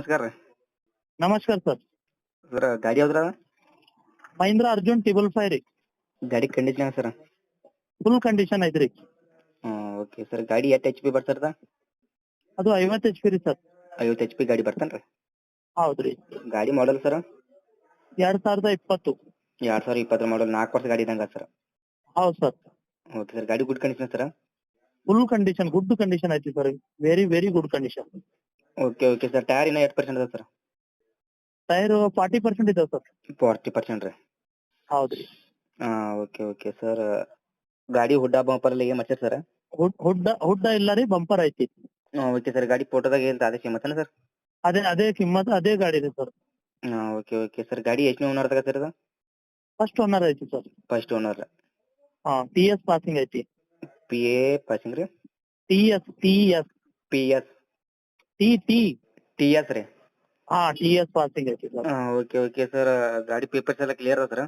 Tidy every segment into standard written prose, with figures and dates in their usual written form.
ನಮಸ್ಕಾರ ರೀ. ನಮಸ್ಕಾರ ಸರ್. ಸರ್ ಗಾಡಿ ಯಾವ್ದ್ರ ಮಹೀಂದ್ರ ಅರ್ಜುನ್ ಟಿಬಲ್ 5 ರೀ. ಗಾಡಿ ಕಂಡೀಷನ್ ಸರ್? ಫುಲ್ ಕಂಡೀಷನ್ ಐತ್ರಿ. Okay sir. ಗಾಡಿ ಎಷ್ಟು ಎಚ್ ಪಿ ಬರ್ತದ? ಅದು 50 HP ರೀ ಸರ್. 50 ಎಚ್ ಪಿ ಗಾಡಿ ಬರ್ತೇನ್ರಿ? ಹೌದ್ರಿ. ಗಾಡಿ ಮಾಡಲ್ ಸರ್? 2020. 2020 ಮಾಡಲ್, 4 ವರ್ಷ ಗಾಡಿ ಇದಂಗ ಸರ್? ಹೌದು ಸರ್. Okay sir. ಗಾಡಿ good condition sir? Full condition, good condition ಐತಿ sir. Very very good condition. Okay sir. Tyre ಇನ್ನ ಎಷ್ಟು ಪರ್ಸೆಂಟ್ ಅದ ಸರ್? ಟೈರ್ 40% ಇದಾವೆ ಸರ್. 40% ರೀ? ಹೌದ್ರಿ. Okay sir. ಗಾಡಿ ಹುಡ್ಡ ಬಂಪರ್ ಎಲ್ಲ ಏನ್ ಮಾಡ್ತೀರಿ ಸರ್? ಹುಡ್ಡ ಇಲ್ಲ ರೀ, ಬಂಪರ್ ಐತಿ. Okay sir. ಗಾಡಿ ಫೋಟೋದಾಗ ಏನು ಅದೇ ಕಿಮ್ಮತ್ತನ ಸರ್? ಅದೇ ಕಿಮ್ಮತ್, ಅದೇ ಗಾಡಿ ರೀ ಸರ್. Okay sir. ಗಾಡಿ ಎಷ್ಟು ಓನರ್ ತಗ ಸರ್ ಇದು? ಫಸ್ಟ್ ಓನರ್ ಐತಿ sir. First owner. TS passing ಐತಿ. ಪಿ ಎ ಪಾಸಿಂಗ್ ರೀ? TS P S T S ರೀ? TS ಪಾಸಿಂಗ್ ಐತಿ ಸರ್. Okay sir. ಗಾಡಿ ಪೇಪರ್ಸ್ ಎಲ್ಲ ಕ್ಲಿಯರ್ ಅದ ಸರ್?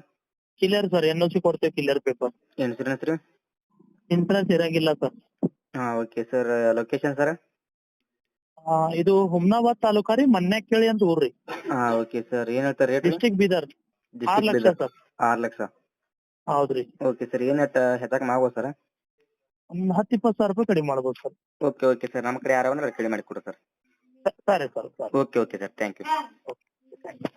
Clear sir. NOC ಕೊಡ್ತೇವೆ, ಕ್ಲಿಯರ್ ಪೇಪರ್. ಇನ್ಸೂರೆನ್ಸ್ ರೀ? ಇನ್ಸೂರೆನ್ಸ್ ಇರಂಗಿಲ್ಲ sir. Okay sir. Location sir? ಇದು ಹುಮ್ನಾಬಾದ್ ತಾಲೂಕಾ ರೀ, ಮನ್ಯಾಕೇಳಿ ಅಂತ ಊರ್ರಿ. Okay sir. ಏನ್ ಹೇಳ್ತಾರೆ rate? District Bidar. 6 lakh sir. 6 lakh? ಹೌದ್ರಿ. Okay sir. ಏನ್ ಹೆಚ್ಚಾಕ್ ಮಾಡ್ಬೋದು ಸರ್? ಒಂದ್ 10-20 ಸಾವಿರ ರೂಪಾಯಿ ಕಡಿಮೆ ಮಾಡ್ಬೋದು ಸರ್. Okay sir. ನಮ್ಮ ಕಡೆ ಯಾರು ಕಡಿಮೆ ಮಾಡಿ ಕೊಡು ಸರ್. ಸರಿ sir. Okay sir. Thank you. Thank you.